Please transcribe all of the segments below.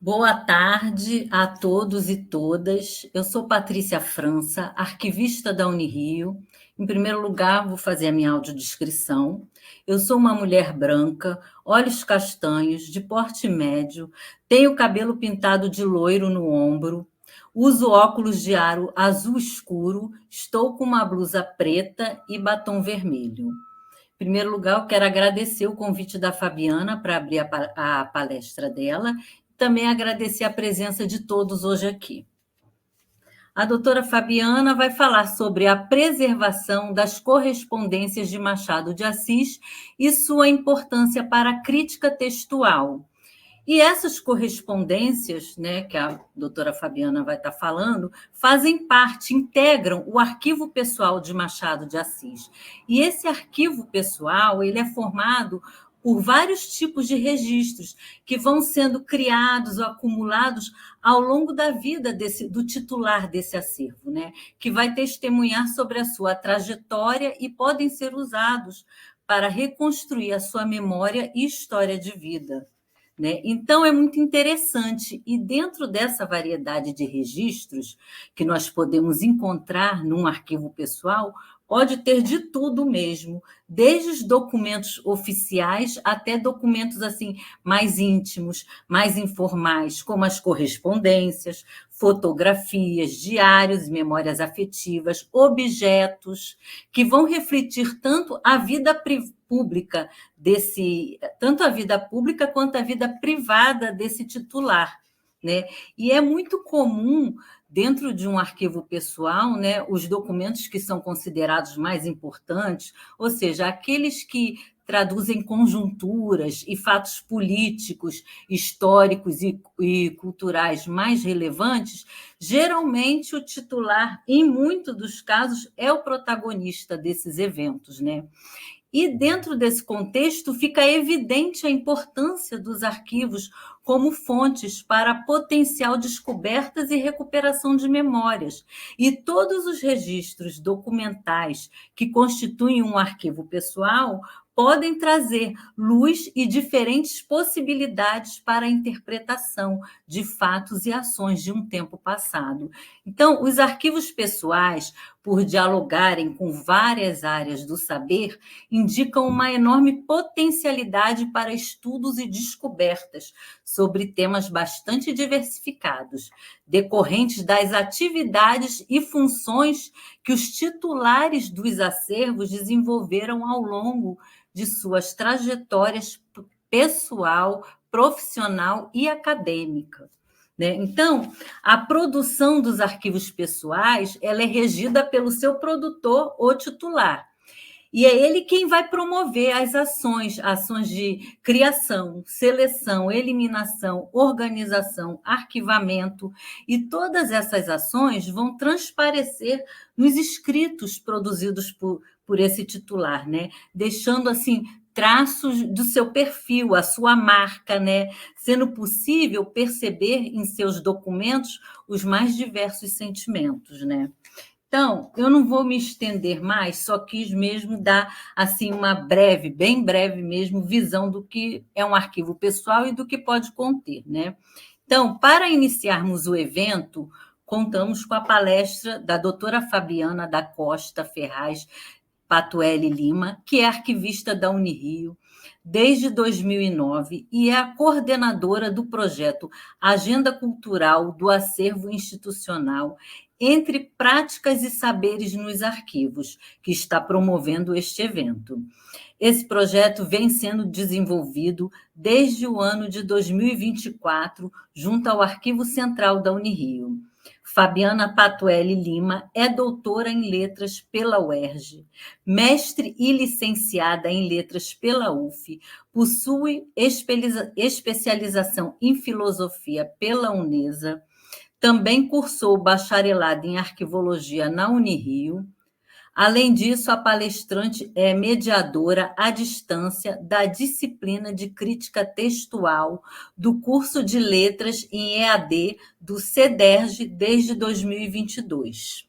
Boa tarde a todos e todas. Eu sou Patrícia França, arquivista da Unirio. Em primeiro lugar, vou fazer a minha audiodescrição. Eu sou uma mulher branca, olhos castanhos, de porte médio, tenho cabelo pintado de loiro no ombro, uso óculos de aro azul escuro, estou com uma blusa preta e batom vermelho. Em primeiro lugar, eu quero agradecer o convite da Fabiana para abrir a palestra dela, também agradecer a presença de todos hoje aqui. A doutora Fabiana vai falar sobre a preservação das correspondências de Machado de Assis e sua importância para a crítica textual. E essas correspondências, né, que a doutora Fabiana vai estar falando, fazem parte, integram o arquivo pessoal de Machado de Assis. E esse arquivo pessoal, ele é formado por vários tipos de registros que vão sendo criados ou acumulados ao longo da vida do titular desse acervo, né, que vai testemunhar sobre a sua trajetória e podem ser usados para reconstruir a sua memória e história de vida. Né? Então, é muito interessante. E dentro dessa variedade de registros que nós podemos encontrar num arquivo pessoal, pode ter de tudo mesmo, desde os documentos oficiais até documentos assim mais íntimos, mais informais, como as correspondências, fotografias, diários, memórias afetivas, objetos que vão refletir tanto a vida pública tanto a vida pública quanto a vida privada desse titular, né? E é muito comum dentro de um arquivo pessoal, né, os documentos que são considerados mais importantes, ou seja, aqueles que traduzem conjunturas e fatos políticos, históricos e culturais mais relevantes, geralmente o titular, em muitos dos casos, é o protagonista desses eventos, né? E dentro desse contexto fica evidente a importância dos arquivos como fontes para potencial descobertas e recuperação de memórias. E todos os registros documentais que constituem um arquivo pessoal podem trazer luz e diferentes possibilidades para a interpretação de fatos e ações de um tempo passado. Então, os arquivos pessoais, por dialogarem com várias áreas do saber, indicam uma enorme potencialidade para estudos e descobertas sobre temas bastante diversificados, decorrentes das atividades e funções que os titulares dos acervos desenvolveram ao longo de suas trajetórias pessoal, profissional e acadêmica. Né? Então, a produção dos arquivos pessoais ela é regida pelo seu produtor ou titular. E é ele quem vai promover as ações de criação, seleção, eliminação, organização, arquivamento, e todas essas ações vão transparecer nos escritos produzidos por esse titular, né? Deixando assim traços do seu perfil, a sua marca, né? Sendo possível perceber em seus documentos os mais diversos sentimentos, né? Então, eu não vou me estender mais, só quis mesmo dar assim uma breve, bem breve mesmo, visão do que é um arquivo pessoal e do que pode conter, né? Então, para iniciarmos o evento, contamos com a palestra da doutora Fabiana da Costa Ferraz Patuelli Lima, que é arquivista da Unirio desde 2009 e é a coordenadora do projeto Agenda Cultural do Acervo Institucional entre Práticas e Saberes nos Arquivos, que está promovendo este evento. Esse projeto vem sendo desenvolvido desde o ano de 2024, junto ao Arquivo Central da Unirio. Fabiana Patuelli Lima é doutora em letras pela UERJ, mestre e licenciada em letras pela UF, possui especialização em filosofia pela Unesa, também cursou bacharelado em arquivologia na Unirio. Além disso, a palestrante é mediadora à distância da disciplina de crítica textual do curso de letras em EAD do CEDERJ desde 2022.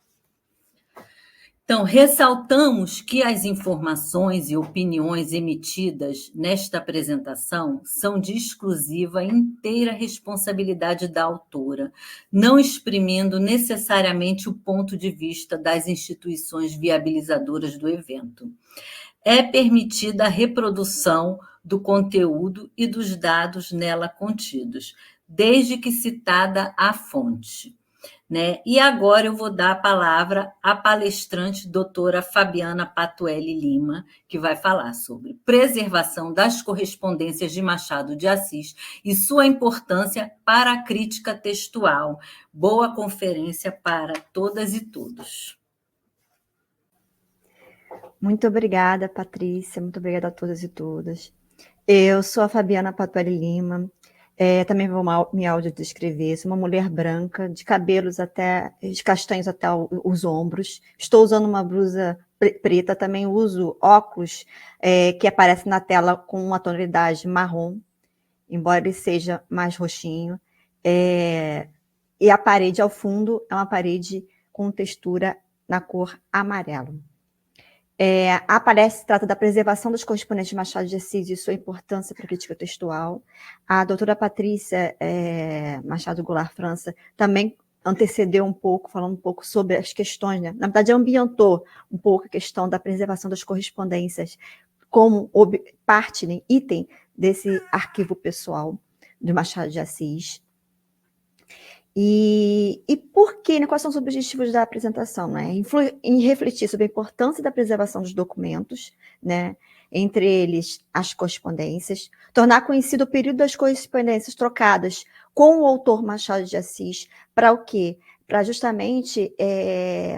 Então, ressaltamos que as informações e opiniões emitidas nesta apresentação são de exclusiva e inteira responsabilidade da autora, não exprimindo necessariamente o ponto de vista das instituições viabilizadoras do evento. É permitida a reprodução do conteúdo e dos dados nela contidos, desde que citada a fonte. Né? E agora eu vou dar a palavra à palestrante doutora Fabiana Patuelli Lima, que vai falar sobre preservação das correspondências de Machado de Assis e sua importância para a crítica textual. Boa conferência para todas e todos. Muito obrigada, Patrícia, muito obrigada a todas e todas. Eu sou a Fabiana Patuelli Lima, também vou me audiodescrever, sou uma mulher branca, de cabelos de castanhos até os ombros, estou usando uma blusa preta, também uso óculos que aparecem na tela com uma tonalidade marrom, embora ele seja mais roxinho, e a parede ao fundo é uma parede com textura na cor amarelo. A palestra trata da preservação dos correspondentes de Machado de Assis e sua importância para a crítica textual. A doutora Patrícia Machado Goulart França também antecedeu um pouco, falando um pouco sobre as questões, né? Na verdade, ambientou um pouco a questão da preservação das correspondências como parte, né, item desse arquivo pessoal de Machado de Assis. E por quê? Né? Quais são os objetivos da apresentação? Né? Em refletir sobre a importância da preservação dos documentos, né? Entre eles as correspondências, tornar conhecido o período das correspondências trocadas com o autor Machado de Assis, para o quê? Para justamente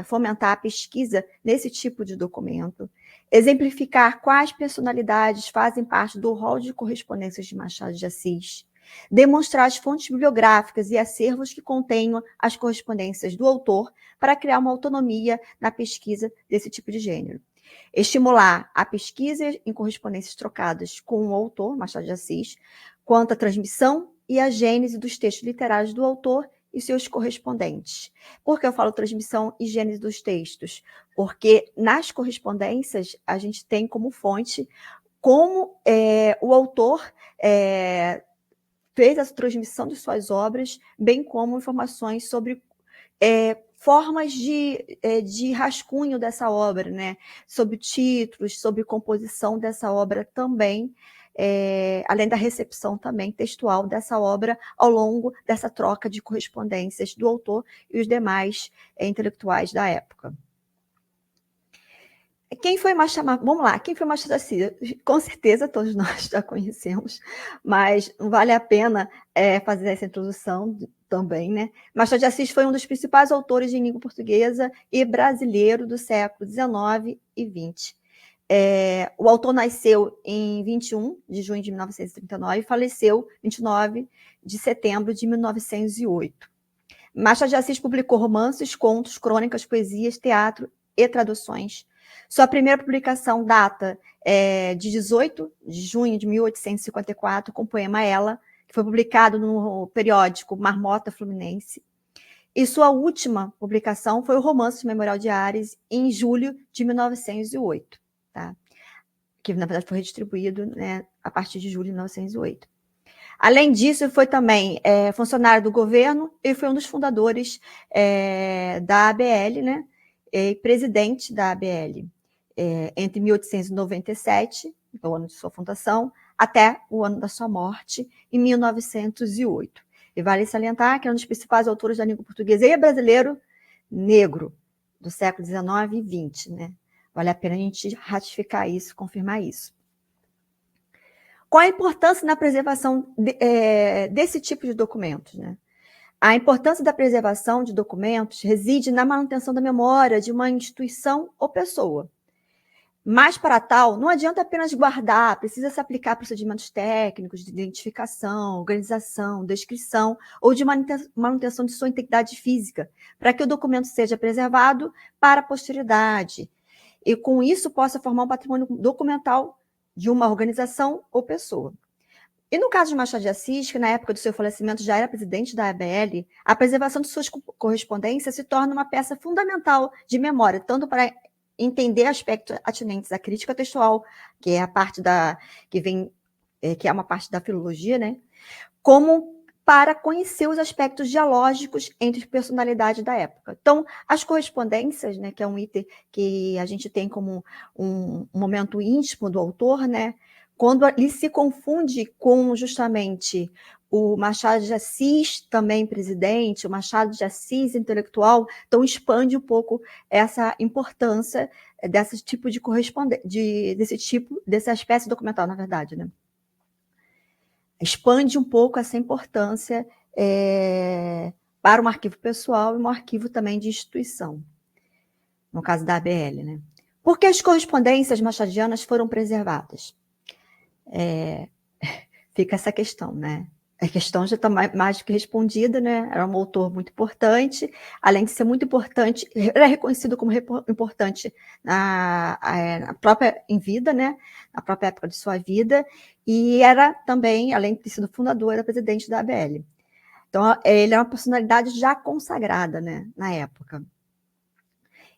fomentar a pesquisa nesse tipo de documento, exemplificar quais personalidades fazem parte do rol de correspondências de Machado de Assis, demonstrar as fontes bibliográficas e acervos que contenham as correspondências do autor para criar uma autonomia na pesquisa desse tipo de gênero. Estimular a pesquisa em correspondências trocadas com o autor, Machado de Assis, quanto à transmissão e a gênese dos textos literários do autor e seus correspondentes. Por que eu falo transmissão e gênese dos textos? Porque nas correspondências a gente tem como fonte como o autor fez a transmissão de suas obras, bem como informações sobre formas de rascunho dessa obra, né? Sobre títulos, sobre composição dessa obra também, além da recepção também textual dessa obra ao longo dessa troca de correspondências do autor e os demais intelectuais da época. Quem foi Machado? Vamos lá, quem foi Machado de Assis? Com certeza todos nós já conhecemos, mas vale a pena fazer essa introdução também, né? Machado de Assis foi um dos principais autores de língua portuguesa e brasileiro do século XIX e XX. O autor nasceu em 21 de junho de 1939 e faleceu em 29 de setembro de 1908. Machado de Assis publicou romances, contos, crônicas, poesias, teatro e traduções. Sua primeira publicação data de 18 de junho de 1854, com o poema Ela, que foi publicado no periódico Marmota Fluminense. E sua última publicação foi o romance Memorial de Ares, em julho de 1908, tá? Que, na verdade, foi redistribuído, né, a partir de julho de 1908. Além disso, foi também funcionário do governo e foi um dos fundadores da ABL, né, e presidente da ABL, entre 1897, o ano de sua fundação, até o ano da sua morte, em 1908. E vale salientar que é um dos principais autores da língua portuguesa e brasileiro negro do século XIX e XX. Né? Vale a pena a gente ratificar isso, confirmar isso. Qual a importância na preservação desse tipo de documentos? Né? A importância da preservação de documentos reside na manutenção da memória de uma instituição ou pessoa. Mas, para tal, não adianta apenas guardar, precisa se aplicar procedimentos técnicos de identificação, organização, descrição ou de manutenção de sua integridade física, para que o documento seja preservado para a posteridade e, com isso, possa formar um patrimônio documental de uma organização ou pessoa. E no caso de Machado de Assis, que na época do seu falecimento já era presidente da ABL, a preservação de suas correspondências se torna uma peça fundamental de memória, tanto para entender aspectos atinentes à crítica textual, que é a parte que é uma parte da filologia, né? Como para conhecer os aspectos dialógicos entre personalidades da época. Então, as correspondências, né, que é um item que a gente tem como um momento íntimo do autor, né, quando ele se confunde com justamente o Machado de Assis, também presidente, o Machado de Assis intelectual, então expande um pouco essa importância desse tipo de correspondência, dessa espécie documental, na verdade, né? Expande um pouco essa importância para um arquivo pessoal e um arquivo também de instituição, no caso da ABL, né? Por que as correspondências machadianas foram preservadas? Fica essa questão, né? A questão já está mais do que respondida, né? Era um autor muito importante, além de ser muito importante, era reconhecido como importante na própria em vida, né? Na própria época de sua vida, e era também, além de ter sido fundador, era presidente da ABL. Então, ele é uma personalidade já consagrada, né? Na época.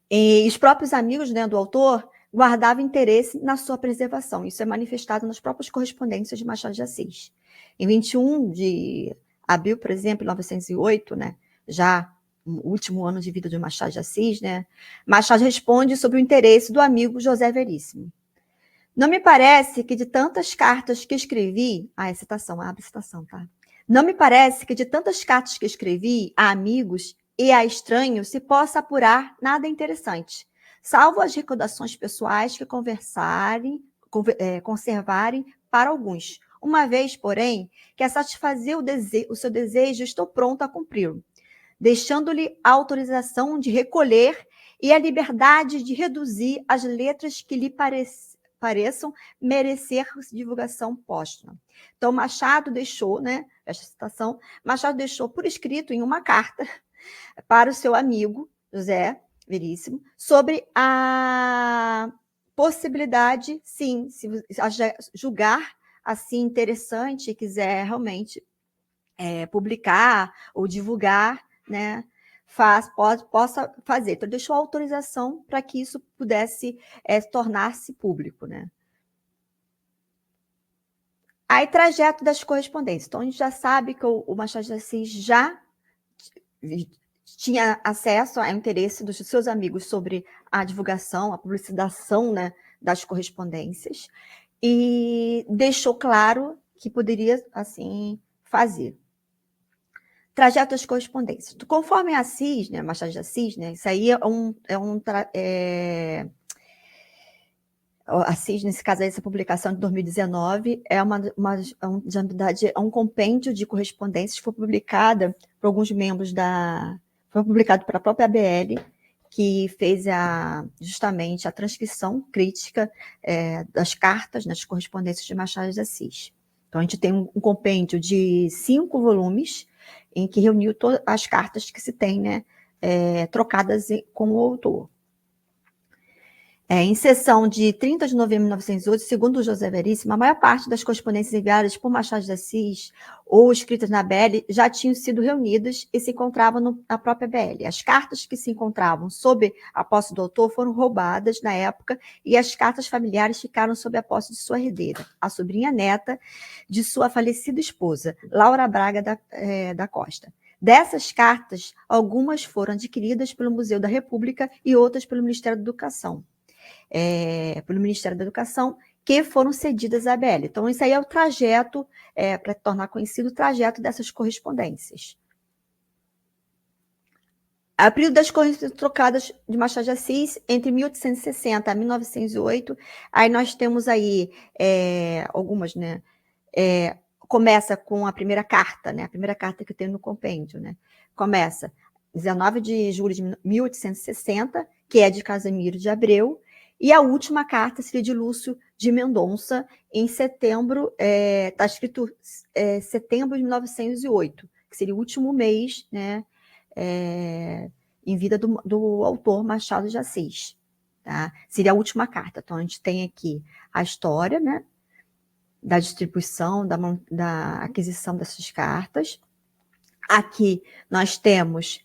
E os próprios amigos, né, do autor guardavam interesse na sua preservação. Isso é manifestado nas próprias correspondências de Machado de Assis. Em 21 de abril, por exemplo, de 1908, né, já no último ano de vida de Machado de Assis, né, Machado responde sobre o interesse do amigo José Veríssimo. Não me parece que de tantas cartas que escrevi... é citação, abre citação, tá? Não me parece que de tantas cartas que escrevi a amigos e a estranhos se possa apurar nada interessante, salvo as recordações pessoais que conservarem para alguns. Uma vez, porém, que a satisfazer o seu desejo, estou pronto a cumpri-lo, deixando-lhe a autorização de recolher e a liberdade de reduzir as letras que lhe pareçam merecer divulgação póstuma. Então, Machado deixou, né, esta citação, Machado deixou por escrito em uma carta para o seu amigo, José Veríssimo, sobre a possibilidade, sim, se julgar assim interessante e quiser realmente publicar ou divulgar, né, possa fazer. Então, deixou autorização para que isso pudesse tornar-se público, né? Aí, trajeto das correspondências. Então, a gente já sabe que o Machado de Assis já tinha acesso ao interesse dos seus amigos sobre a divulgação, a publicização, né, das correspondências, e deixou claro que poderia, assim, fazer. Trajeto das correspondências. Conforme Assis, né, Machado de Assis, né, isso aí Assis, nesse caso, essa publicação de 2019 é um compêndio de correspondências que foi publicada por alguns membros foi publicado pela própria ABL, que fez justamente a transcrição crítica das cartas, das correspondências de Machado de Assis. Então, a gente tem um compêndio de 5 volumes, em que reuniu todas as cartas que se tem, né, trocadas com o autor. Em sessão de 30 de novembro de 1908, segundo José Veríssimo, a maior parte das correspondências enviadas por Machado de Assis ou escritas na BL já tinham sido reunidas e se encontravam na própria BL. As cartas que se encontravam sob a posse do autor foram roubadas na época e as cartas familiares ficaram sob a posse de sua herdeira, a sobrinha neta de sua falecida esposa, Laura Braga da Costa. Dessas cartas, algumas foram adquiridas pelo Museu da República e outras pelo Ministério da Educação. Pelo Ministério da Educação, que foram cedidas à ABL. Então, isso aí é o trajeto, para tornar conhecido o trajeto dessas correspondências. A período das correspondências trocadas de Machado de Assis, entre 1860 a 1908, aí nós temos aí algumas, né? Começa com a primeira carta, né? A primeira carta que tem no compêndio, né? Começa 19 de julho de 1860, que é de Casimiro de Abreu, e a última carta seria de Lúcio de Mendonça, em setembro, está escrito setembro de 1908, que seria o último mês, né, em vida do autor Machado de Assis. Tá? Seria a última carta. Então, a gente tem aqui a história, né, da distribuição, da aquisição dessas cartas. Aqui nós temos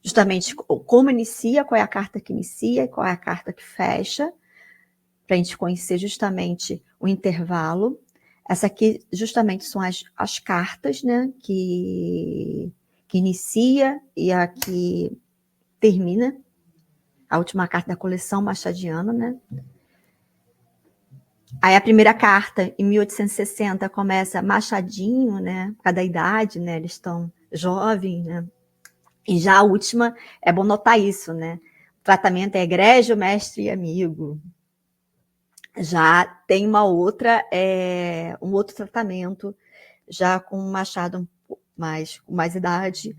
justamente como inicia, qual é a carta que inicia e qual é a carta que fecha, para a gente conhecer justamente o intervalo. Essa aqui justamente são as cartas, né, que inicia e a que termina, a última carta da coleção machadiana, né? Aí a primeira carta, em 1860, começa Machadinho, né? Por causa da idade, né? Eles estão jovens, né? E já a última, é bom notar isso, né? O tratamento é egrégio, mestre e amigo. Já tem uma outra, um outro tratamento, já com um machado com mais idade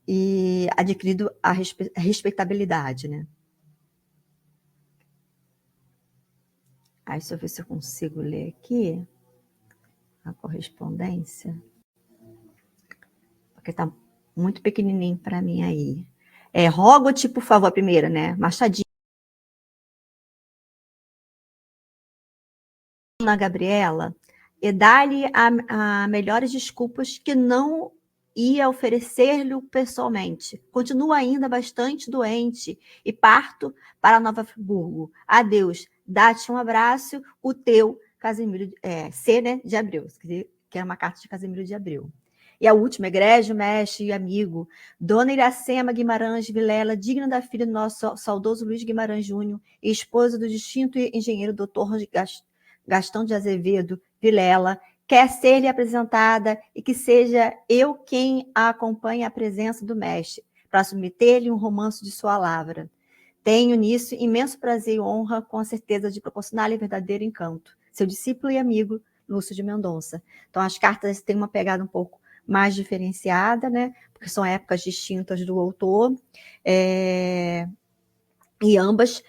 e adquirido a respeitabilidade, né? Aí, deixa eu ver se eu consigo ler aqui a correspondência, porque está muito pequenininho para mim aí. Rogo-te, por favor, a primeira, né? Machadinho. Na Gabriela, e dá-lhe a melhores desculpas que não ia oferecer-lhe pessoalmente. Continuo ainda bastante doente e parto para Nova Friburgo. Adeus, dá-te um abraço, o teu Casimiro, C, né, de Abreu, que é uma carta de Casimiro de Abreu. E a última, egrégio, mestre e amigo, Dona Iracema Guimarães Vilela, digna da filha do nosso saudoso Luiz Guimarães Júnior e esposa do distinto engenheiro doutor Gastão de Azevedo Vilela, quer ser-lhe apresentada e que seja eu quem a acompanhe à presença do mestre, para submeter-lhe um romance de sua lavra. Tenho nisso imenso prazer e honra, com a certeza de proporcionar-lhe verdadeiro encanto. Seu discípulo e amigo, Lúcio de Mendonça. Então, as cartas têm uma pegada um pouco mais diferenciada, né? Porque são épocas distintas do autor, e ambas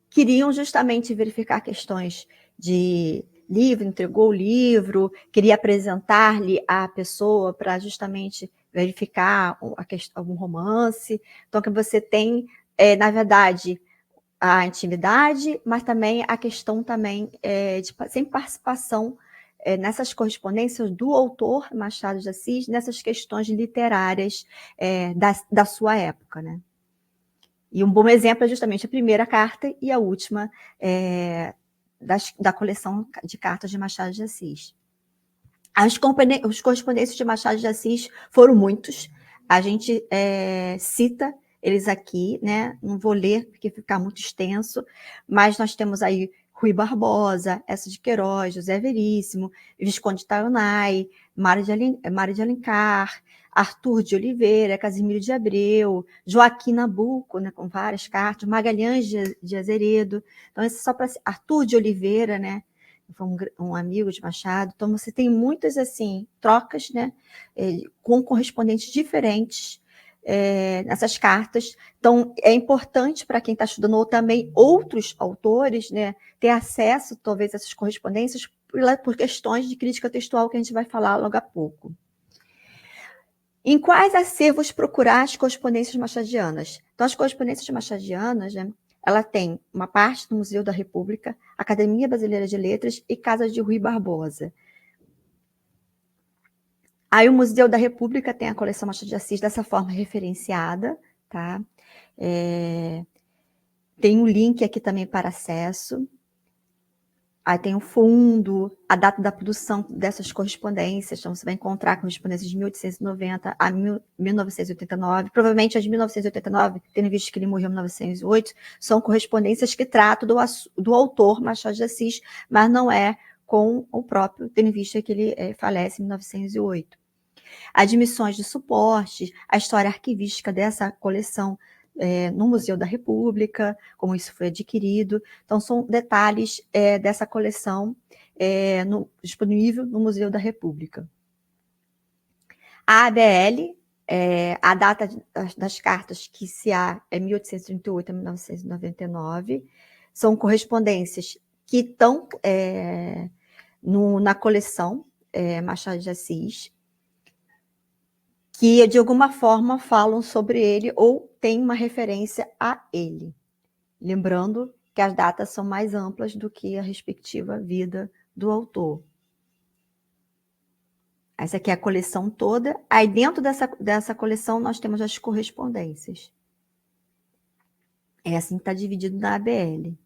queriam justamente verificar questões de livro, entregou o livro, queria apresentar-lhe a pessoa para justamente verificar algum romance. Então, que você tem, na verdade, a intimidade, mas também a questão também de sem participação nessas correspondências do autor Machado de Assis, nessas questões literárias da sua época, né? E um bom exemplo é justamente a primeira carta e a última da coleção de cartas de Machado de Assis. Os correspondências de Machado de Assis foram muitos. A gente cita eles aqui, né? Não vou ler, porque fica muito extenso, mas nós temos aí Rui Barbosa, Eça de Queiroz, José Veríssimo, Visconde de Taionai, Mário de Alencar, Arthur de Oliveira, Casimiro de Abreu, Joaquim Nabuco, né, com várias cartas, Magalhães de Azeredo. Então, esse é só para Arthur de Oliveira, né? Foi um amigo de Machado. Então, você tem muitas assim trocas, né, com correspondentes diferentes nessas cartas. Então, é importante para quem está estudando, ou também outros autores, né, ter acesso, talvez, a essas correspondências por questões de crítica textual que a gente vai falar logo a pouco. Em quais acervos procurar as correspondências machadianas? Então, as correspondências machadianas, né, ela tem uma parte do Museu da República, Academia Brasileira de Letras e Casa de Rui Barbosa. Aí o Museu da República tem a coleção Machado de Assis dessa forma referenciada, tá? Tem um link aqui também para acesso. Aí tem o fundo, a data da produção dessas correspondências. Então, você vai encontrar correspondências de 1890 a 1989. Provavelmente as de 1989, tendo visto que ele morreu em 1908, são correspondências que tratam do autor Machado de Assis, mas não é com o próprio, tendo visto que ele falece em 1908. Admissões de suporte, a história arquivística dessa coleção no Museu da República, como isso foi adquirido. Então, são detalhes dessa coleção disponível no Museu da República. A ABL, a data das cartas que se há é 1838 a 1999, são correspondências que estão na coleção Machado de Assis, que de alguma forma falam sobre ele ou têm uma referência a ele. Lembrando que as datas são mais amplas do que a respectiva vida do autor. Essa aqui é a coleção toda. Aí dentro dessa coleção nós temos as correspondências. É assim que está dividido na ABL.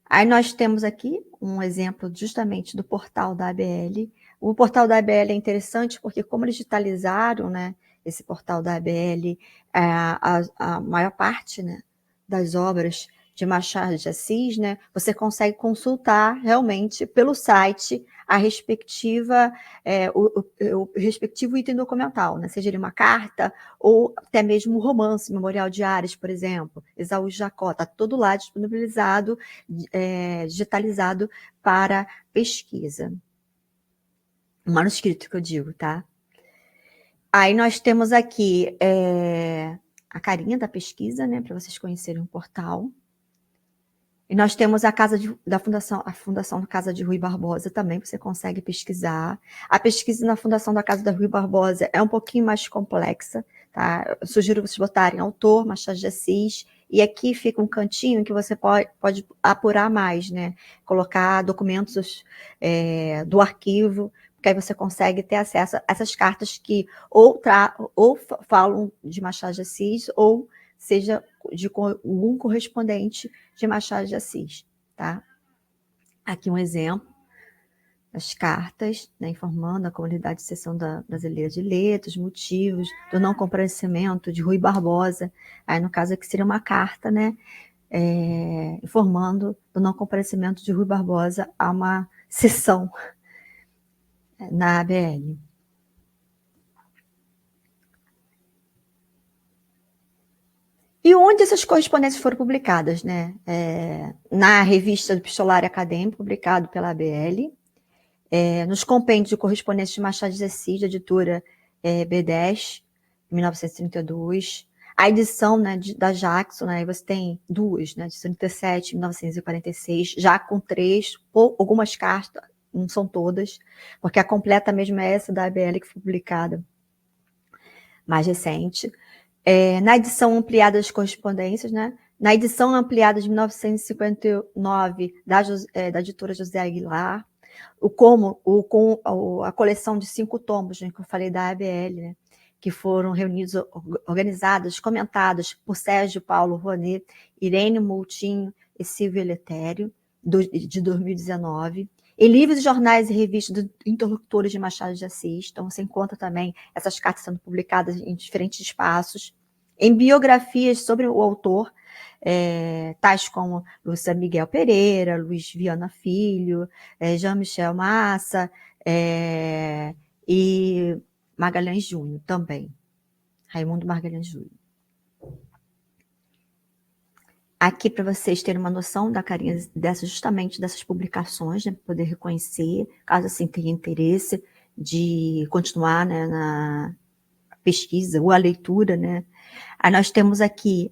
Aí nós temos aqui um exemplo justamente do portal da ABL. O portal da ABL é interessante porque como eles digitalizaram, né, esse portal da ABL, a maior parte, né, das obras de Machado de Assis, né, você consegue consultar realmente pelo site a respectiva, o respectivo item documental, né, seja ele uma carta ou até mesmo um romance, Memorial de Ares, por exemplo, Esaú de Jacó, está todo lá disponibilizado, digitalizado para pesquisa. O manuscrito que eu digo, tá? Aí nós temos aqui a carinha da pesquisa, né, para vocês conhecerem o portal. E nós temos a Fundação da Casa de Rui Barbosa também, você consegue pesquisar. A pesquisa na Fundação da Casa da Rui Barbosa é um pouquinho mais complexa, tá? Eu sugiro vocês botarem autor, Machado de Assis, e aqui fica um cantinho que você pode apurar mais, né? Colocar documentos do arquivo, porque aí você consegue ter acesso a essas cartas que ou falam de Machado de Assis, ou seja de algum correspondente de Machado de Assis, tá? Aqui um exemplo das cartas, né, informando a comunidade de seção brasileira de letras, motivos do não comparecimento de Rui Barbosa. Aí, no caso aqui, seria uma carta, né, informando do não comparecimento de Rui Barbosa a uma sessão na ABL. E onde essas correspondências foram publicadas, né? Na revista do Epistolário Acadêmico, publicado pela ABL, nos compêndios de correspondências de Machado de Assis, da editora B10, 1932, a edição, né, da Jackson, né, você tem duas, né, de 37, 1946, já com três, algumas cartas, não são todas, porque a completa mesmo é essa da ABL que foi publicada mais recente. Na edição ampliada das correspondências, né? Na edição ampliada de 1959 da editora José Aguilar, com a coleção de 5 tomos, né, que eu falei da ABL, né, que foram reunidos, organizados, comentados por Sérgio Paulo Ronet, Irene Moutinho e Silvio Eletério, de 2019. Em livros, jornais e revistas de interlocutores de Machado de Assis, então você encontra também essas cartas sendo publicadas em diferentes espaços. Em biografias sobre o autor, tais como Luiz Miguel Pereira, Luiz Viana Filho, Jean-Michel Massa e Magalhães Júnior também. Raimundo Magalhães Júnior. Aqui, para vocês terem uma noção da carinha justamente dessas publicações, né, para poder reconhecer, caso assim tenha interesse de continuar, né, na pesquisa ou a leitura, né. Aí nós temos aqui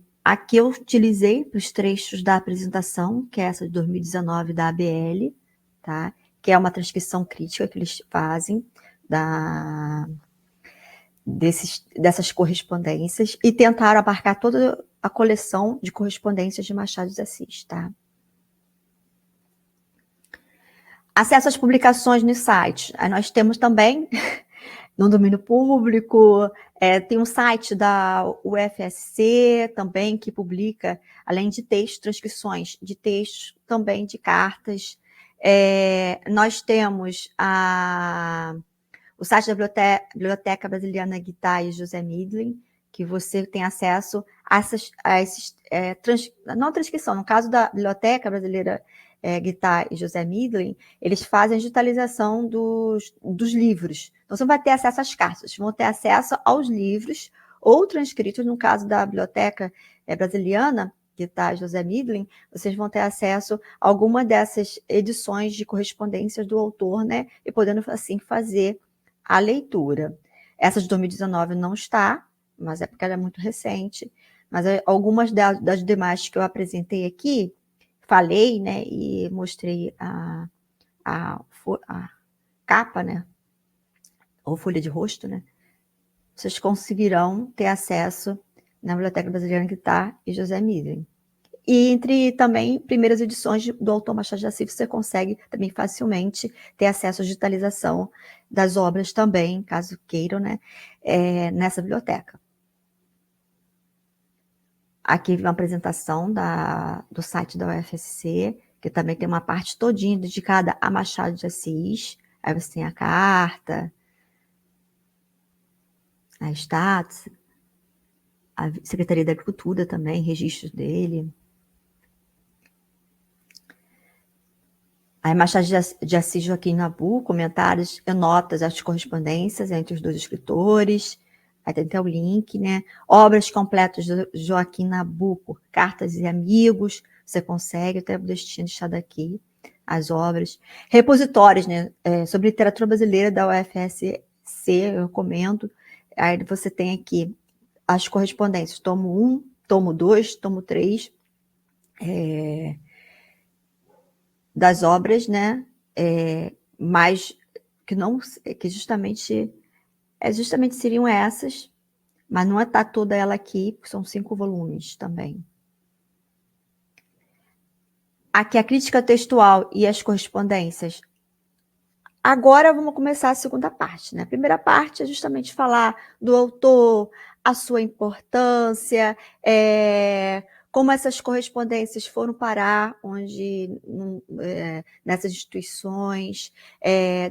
eu utilizei para os trechos da apresentação, que é essa de 2019 da ABL, tá? Que é uma transcrição crítica que eles fazem dessas correspondências e tentaram abarcar toda a coleção de correspondências de Machado de Assis, tá? Acesso às publicações no site. Aí nós temos também, no domínio público, tem um site da UFSC também, que publica, além de textos, transcrições de textos, também de cartas. Nós temos o site da Biblioteca Brasiliana Guittaz José Midlin, que você tem acesso a esses não transcrição, no caso da Biblioteca Brasileira Guittaz José Midlin, eles fazem a digitalização dos livros. Então, você não vai ter acesso às cartas, vão ter acesso aos livros ou transcritos, no caso da Biblioteca Brasiliana Guittaz José Midlin, vocês vão ter acesso a alguma dessas edições de correspondências do autor, né, e podendo, assim, fazer a leitura. Essa de 2019 não está, mas é porque ela é muito recente, mas algumas das demais que eu apresentei aqui, falei, né, e mostrei a capa, né, ou folha de rosto, né, vocês conseguirão ter acesso na Biblioteca Brasileira Guittaz e José Midlin. E entre também primeiras edições do autor Machado de Assis, você consegue também facilmente ter acesso à digitalização das obras também, caso queiram, né, nessa biblioteca. Aqui uma apresentação do site da UFSC, que também tem uma parte todinha dedicada a Machado de Assis. Aí você tem a carta, a status, a Secretaria da Agricultura também, registros dele. Aí Machado de Assis, Joaquim Nabuco, comentários e notas às correspondências entre os dois escritores. Aí tem até o link, né? Obras completas de Joaquim Nabuco, Cartas e Amigos. Você consegue, até o destino deixado aqui, as obras. Repositórios, né? Sobre literatura brasileira da UFSC, eu recomendo. Aí você tem aqui as correspondências, tomo 1, tomo 2, tomo 3, das obras, né? Mas que justamente seriam essas, mas não está toda ela aqui, porque são 5 volumes também. Aqui a crítica textual e as correspondências. Agora vamos começar a segunda parte, né? A primeira parte é justamente falar do autor, a sua importância, como essas correspondências foram parar nessas instituições,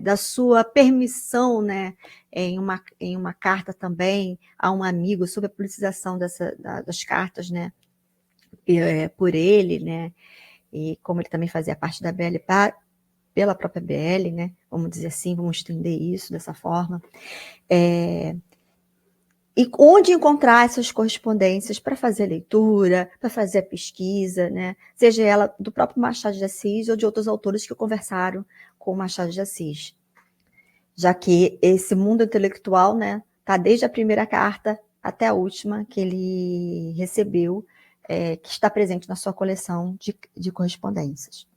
da sua permissão, né, em uma carta também a um amigo sobre a publicização das cartas, né, por ele, né, e como ele também fazia parte da BL pela própria BL, né, vamos dizer assim, vamos estender isso dessa forma. E onde encontrar essas correspondências para fazer a leitura, para fazer a pesquisa, né? Seja ela do próprio Machado de Assis ou de outros autores que conversaram com o Machado de Assis. Já que esse mundo intelectual, né, está desde a primeira carta até a última que ele recebeu, que está presente na sua coleção de correspondências.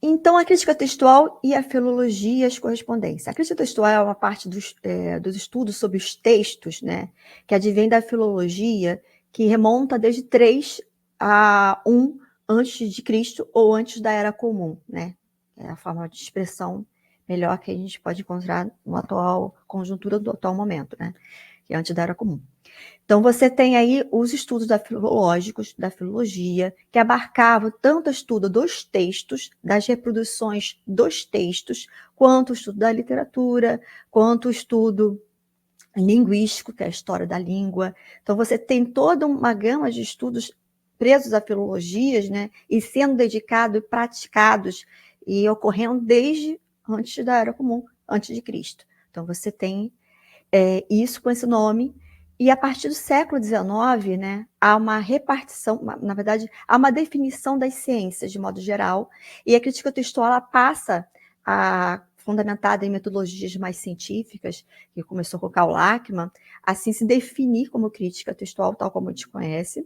Então, a crítica textual e a filologia e as correspondências. A crítica textual é uma parte dos estudos sobre os textos, né, que advém da filologia, que remonta desde 3 a 1 antes de Cristo ou antes da Era Comum, né? É a forma de expressão melhor que a gente pode encontrar na atual conjuntura do atual momento, né? Que é antes da Era Comum. Então, você tem aí os estudos filológicos, da filologia, que abarcavam tanto o estudo dos textos, das reproduções dos textos, quanto o estudo da literatura, quanto o estudo linguístico, que é a história da língua. Então, você tem toda uma gama de estudos presos a filologias, né, e sendo dedicados e praticados e ocorrendo desde antes da Era Comum, antes de Cristo. Então, você tem isso com esse nome. E a partir do século XIX, né, há uma repartição, na verdade, há uma definição das ciências, de modo geral, e a crítica textual ela passa fundamentada em metodologias mais científicas, que começou com Karl Lachmann, assim se definir como crítica textual, tal como a gente conhece.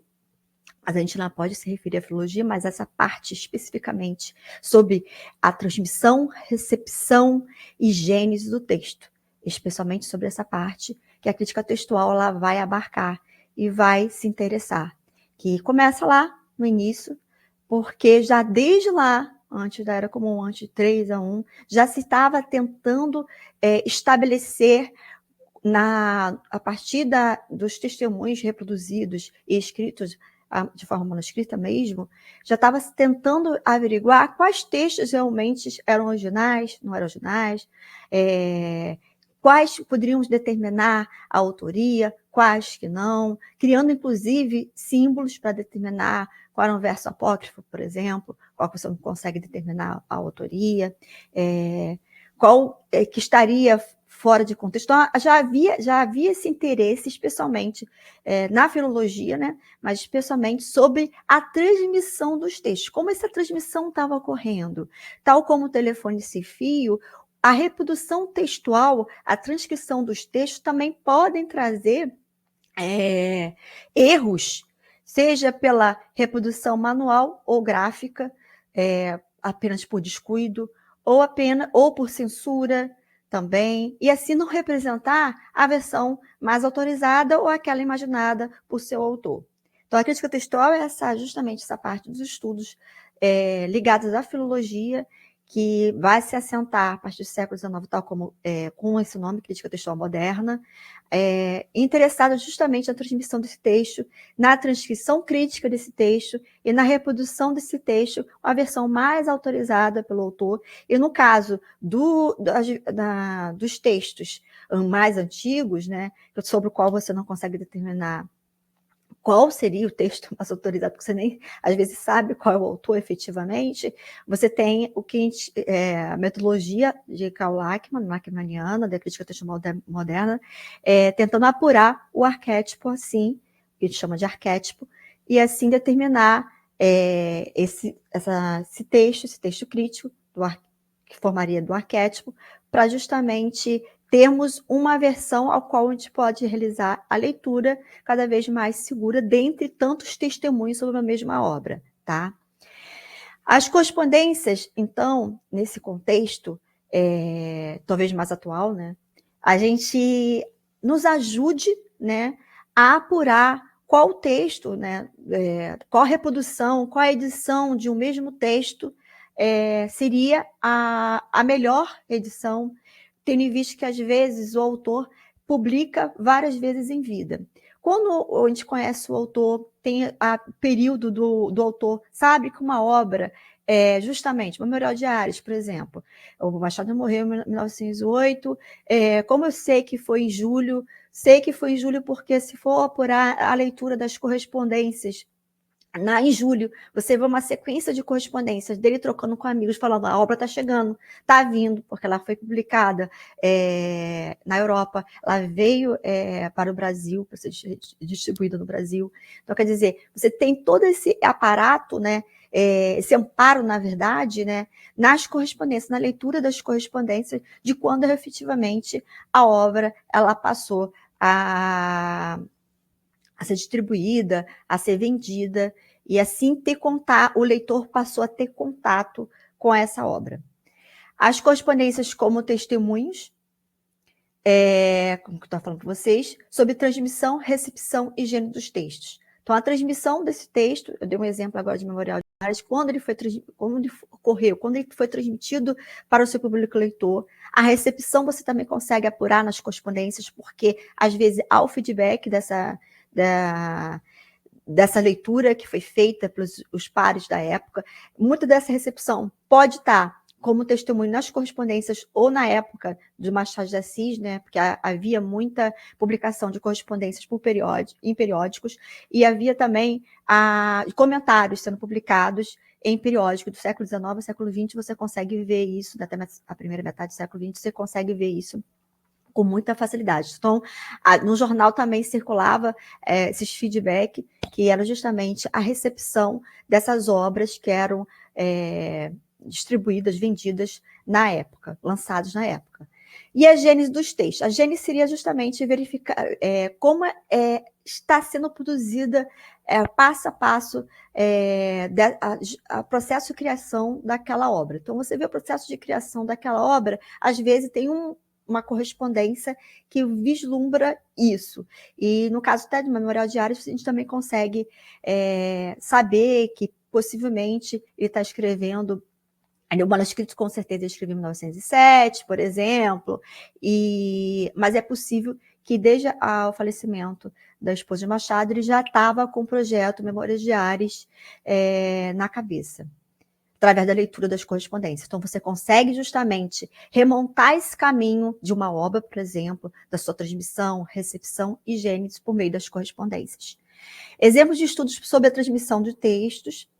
Mas a gente não pode se referir à filologia, mas essa parte especificamente sobre a transmissão, recepção e gênese do texto, especialmente sobre essa parte que a crítica textual ela vai abarcar e vai se interessar, que começa lá no início, porque já desde lá, antes da Era Comum, antes de 3 a 1, já se estava tentando estabelecer a partir dos testemunhos reproduzidos e escritos de forma manuscrita mesmo, já estava tentando averiguar quais textos realmente eram originais, não eram originais, quais poderiam determinar a autoria, quais que não, criando, inclusive, símbolos para determinar qual era um verso apócrifo, por exemplo, qual que você não consegue determinar a autoria, qual que estaria fora de contexto. Então, já havia esse interesse, especialmente na filologia, né? Mas especialmente sobre a transmissão dos textos, como essa transmissão estava ocorrendo. Tal como o telefone sem fio, a reprodução textual, a transcrição dos textos também podem trazer erros, seja pela reprodução manual ou gráfica, apenas por descuido, ou por censura também, e assim não representar a versão mais autorizada ou aquela imaginada por seu autor. Então, a crítica textual é justamente essa parte dos estudos ligados à filologia, que vai se assentar a partir do século XIX, tal como com esse nome, crítica textual moderna, interessada justamente na transmissão desse texto, na transcrição crítica desse texto e na reprodução desse texto, a versão mais autorizada pelo autor. E no caso dos textos mais antigos, né, sobre o qual você não consegue determinar qual seria o texto mais autorizado, porque você nem, às vezes, sabe qual é o autor efetivamente, você tem o que a metodologia de Karl Lachmanniana, da crítica textual moderna, tentando apurar o arquétipo, assim, que a gente chama de arquétipo, e assim determinar esse texto crítico, que formaria do arquétipo, para justamente termos uma versão ao qual a gente pode realizar a leitura cada vez mais segura dentre tantos testemunhos sobre a mesma obra, tá? As correspondências, então, nesse contexto, talvez mais atual, né, a gente nos ajude, né, a apurar qual o texto, né, qual a reprodução, qual a edição de um mesmo texto seria a melhor edição, tendo em vista que, às vezes, o autor publica várias vezes em vida. Quando a gente conhece o autor, tem o período do autor, sabe que uma obra, justamente, Memorial de Ares, por exemplo, o Machado morreu em 1908, como eu sei que foi em julho, porque se for apurar a leitura das correspondências em julho, você vê uma sequência de correspondências dele trocando com amigos, falando: a obra está chegando, está vindo, porque ela foi publicada na Europa, ela veio para o Brasil, para ser distribuída no Brasil. Então, quer dizer, você tem todo esse aparato, né, esse amparo, na verdade, né, nas correspondências, na leitura das correspondências, de quando efetivamente a obra ela passou a ser distribuída, a ser vendida, e assim o leitor passou a ter contato com essa obra. As correspondências como testemunhos, como eu estava falando para vocês, sobre transmissão, recepção e gênero dos textos. Então, a transmissão desse texto, eu dei um exemplo agora de Memorial de Ares, quando ele foi transmitido para o seu público leitor. A recepção você também consegue apurar nas correspondências, porque, às vezes, há o feedback dessa leitura que foi feita pelos os pares da época. Muita dessa recepção pode estar como testemunho nas correspondências ou na época de Machado de Assis, né, porque havia muita publicação de correspondências em periódicos, e havia também comentários sendo publicados em periódicos do século XIX ao século XX. Você consegue ver isso, até a primeira metade do século XX, você consegue ver isso com muita facilidade. Então, no jornal também circulava esses feedback, que era justamente a recepção dessas obras que eram distribuídas, vendidas na época, lançados na época. E a gênese dos textos. A gênese seria justamente verificar como está sendo produzida passo a passo a processo de criação daquela obra. Então, você vê o processo de criação daquela obra, às vezes tem uma correspondência que vislumbra isso. E no caso até de Memorial de Ares, a gente também consegue saber que possivelmente ele está escrevendo. O manuscrito, com certeza, ele escreveu em 1907, por exemplo, mas é possível que, desde o falecimento da esposa de Machado, ele já estava com o projeto Memórias de Ares na cabeça, através da leitura das correspondências. Então, você consegue justamente remontar esse caminho de uma obra, por exemplo, da sua transmissão, recepção e gênese por meio das correspondências. Exemplos de estudos sobre a transmissão de textos,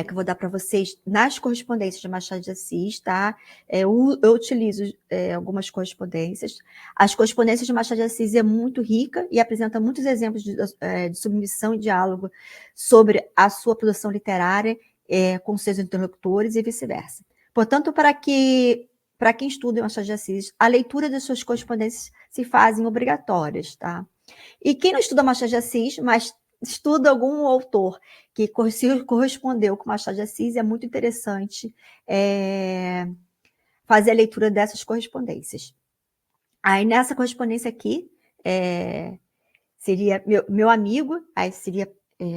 que eu vou dar para vocês nas correspondências de Machado de Assis, tá? Eu utilizo algumas correspondências. As correspondências de Machado de Assis é muito rica e apresenta muitos exemplos de submissão e diálogo sobre a sua produção literária com seus interlocutores e vice-versa. Portanto, para quem estuda Machado de Assis, a leitura das suas correspondências se fazem obrigatórias, tá? E quem não estuda Machado de Assis, mas estuda algum autor que correspondeu com Machado de Assis, é muito interessante fazer a leitura dessas correspondências. Aí, nessa correspondência aqui, seria meu amigo, aí seria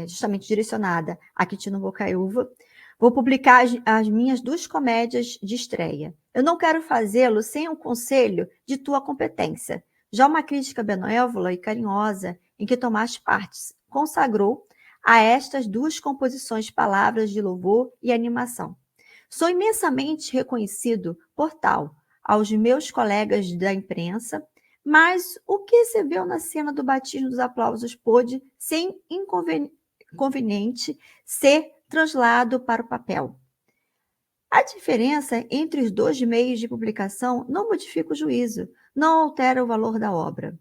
justamente direcionada a Quitino Bocaiúva. Vou publicar as minhas 2 comédias de estreia. Eu não quero fazê-lo sem um conselho de tua competência. Já uma crítica benévola e carinhosa, em que tomaste parte, consagrou a estas 2 composições palavras de louvor e animação. Sou imensamente reconhecido por tal aos meus colegas da imprensa, mas o que se viu na cena do batismo dos aplausos pôde, sem inconveniente, ser translado para o papel. A diferença entre os 2 meios de publicação não modifica o juízo, não altera o valor da obra.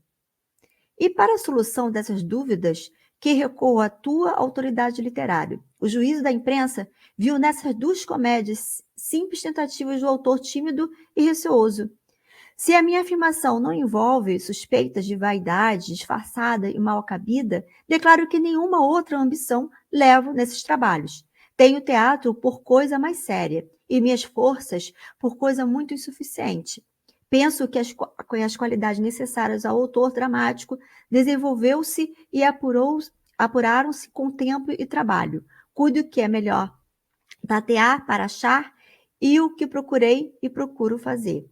E para a solução dessas dúvidas, que recorro à tua autoridade literária. O juízo da imprensa viu nessas 2 comédias simples tentativas do autor tímido e receoso. Se a minha afirmação não envolve suspeitas de vaidade disfarçada e mal cabida, declaro que nenhuma outra ambição levo nesses trabalhos. Tenho teatro por coisa mais séria e minhas forças por coisa muito insuficiente. Penso que as qualidades necessárias ao autor dramático desenvolveu-se e apuraram-se com tempo e trabalho. Cuido que é melhor tatear para achar e o que procurei e procuro fazer.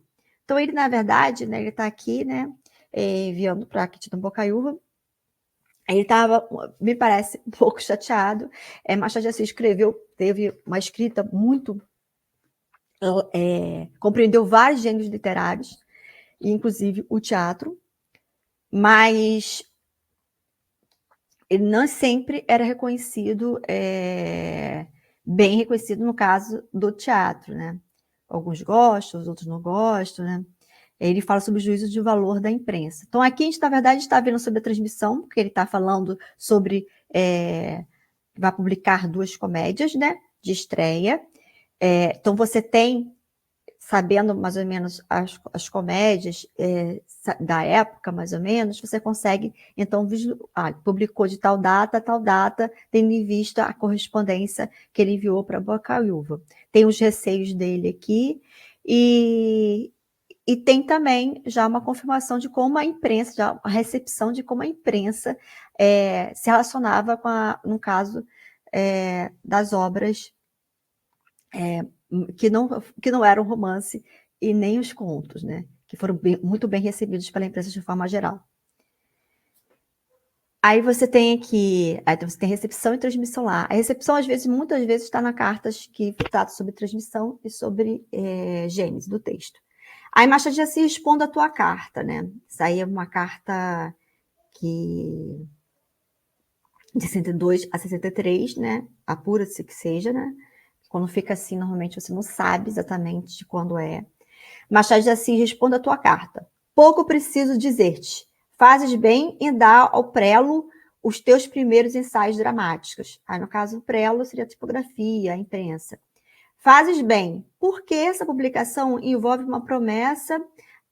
Então, ele, na verdade, né, ele está aqui, né, enviando para Quitino Bocaiúva. Ele estava, me parece, um pouco chateado. Machado de Assis teve uma escrita muito... compreendeu vários gêneros literários, inclusive o teatro, mas ele não sempre era reconhecido, bem reconhecido no caso do teatro, né? Alguns gostam, os outros não gostam, né? Ele fala sobre o juízo de valor da imprensa. Então, aqui a gente, na verdade, está vendo sobre a transmissão, porque ele está falando sobre... vai publicar 2 comédias, né, de estreia. Então, você tem, sabendo mais ou menos as comédias da época, mais ou menos, você consegue, então, publicou de tal data, tendo em vista a correspondência que ele enviou para Bocaiúva. Tem os receios dele aqui, e tem também já uma confirmação de como a imprensa, já a recepção de como a imprensa se relacionava com no caso das obras que não eram romance e nem os contos, né? Que foram muito bem recebidos pela imprensa de forma geral. Aí você tem aqui, então você tem recepção e transmissão lá. A recepção, muitas vezes, está nas cartas que tratam sobre transmissão e sobre gênese do texto. Aí Machado de Assis responde a tua carta, né? Isso aí é uma carta de 62 a 63, né? Apura-se que seja, né? Quando fica assim, normalmente você não sabe exatamente de quando é. Machado de Assis responde a tua carta. Pouco preciso dizer-te. Fazes bem em dar ao prelo os teus primeiros ensaios dramáticos. Aí, no caso, o prelo seria a tipografia, a imprensa. Fazes bem, porque essa publicação envolve uma promessa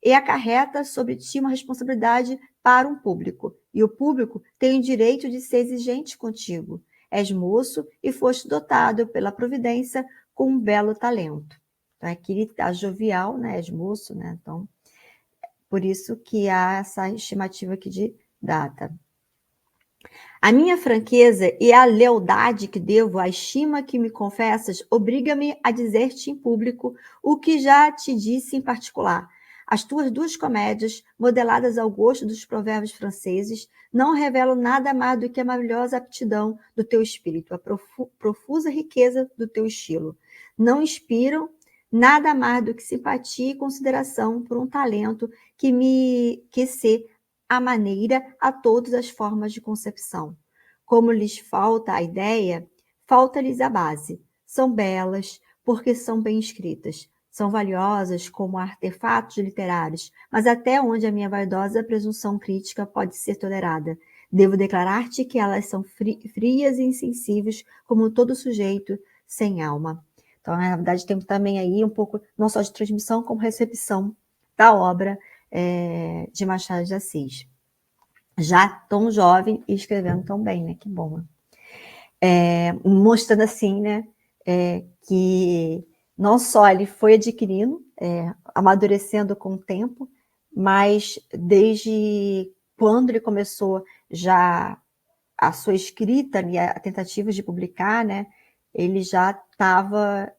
e acarreta sobre ti uma responsabilidade para um público. E o público tem o direito de ser exigente contigo. És moço e foste dotado pela providência com um belo talento. Então, aqui ele está jovial, né? És moço, né? Então, por isso que há essa estimativa aqui de data. A minha franqueza e a lealdade que devo à estima que me confessas obriga-me a dizer-te em público o que já te disse em particular. As tuas 2 comédias, modeladas ao gosto dos provérbios franceses, não revelam nada mais do que a maravilhosa aptidão do teu espírito, a profusa riqueza do teu estilo. Não inspiram nada mais do que simpatia e consideração por um talento que se a maneira a todas as formas de concepção. Como lhes falta a ideia, falta-lhes a base. São belas, porque são bem escritas. São valiosas como artefatos literários, mas até onde a minha vaidosa presunção crítica pode ser tolerada. Devo declarar-te que elas são frias e insensíveis, como todo sujeito sem alma. Então, na verdade, temos também aí um pouco, não só de transmissão, como recepção da obra de Machado de Assis. Já tão jovem e escrevendo tão bem, né? Que bom. Mostrando assim, né? Que não só ele foi adquirindo, amadurecendo com o tempo, mas desde quando ele começou já a sua escrita e a tentativa de publicar, né, ele já estava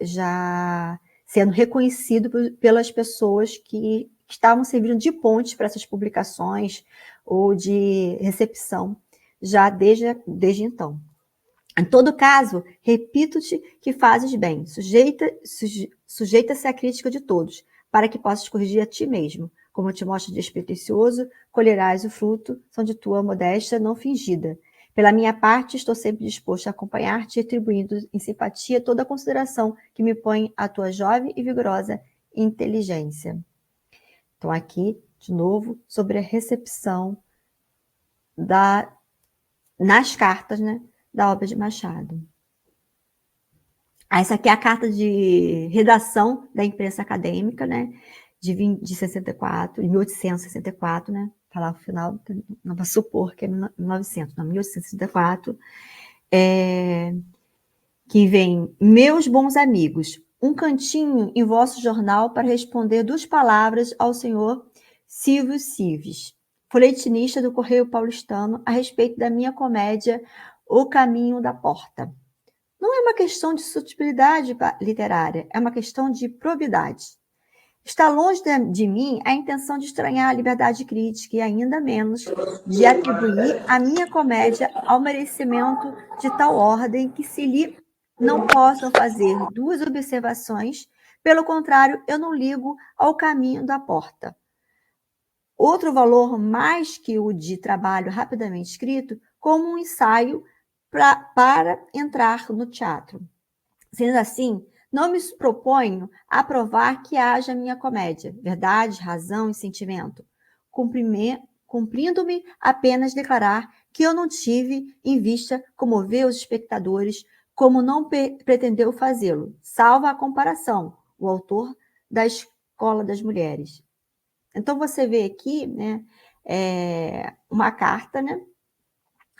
sendo reconhecido pelas pessoas que estavam servindo de ponte para essas publicações ou de recepção, já desde então. Em todo caso, repito-te que fazes bem, sujeita-se à crítica de todos, para que possas corrigir a ti mesmo. Como te mostras despretensioso, colherás o fruto, são de tua modéstia não fingida. Pela minha parte, estou sempre disposto a acompanhar-te, retribuindo em simpatia toda a consideração que me põe a tua jovem e vigorosa inteligência. Então, aqui, de novo, sobre a recepção nas cartas, né, da obra de Machado. Essa aqui é a carta de redação da imprensa acadêmica, né, de 1864, né, tá lá no final, não vai supor que é 1900, não, 1864, que vem: meus bons amigos, um cantinho em vosso jornal para responder 2 palavras ao senhor Silvio Cives, folhetinista do Correio Paulistano, a respeito da minha comédia O Caminho da Porta. Não é uma questão de sutilidade literária, é uma questão de probidade. Está longe de mim a intenção de estranhar a liberdade crítica e ainda menos de atribuir a minha comédia ao merecimento de tal ordem que se lhe não possam fazer 2 observações. Pelo contrário, eu não ligo ao caminho da porta outro valor mais que o de trabalho rapidamente escrito, como um ensaio para entrar no teatro. Sendo assim, não me proponho a provar que haja minha comédia, verdade, razão e sentimento, cumprindo-me apenas declarar que eu não tive em vista comover os espectadores como não pretendeu fazê-lo, salvo a comparação, o autor da Escola das Mulheres. Então, você vê aqui, né, uma carta, né,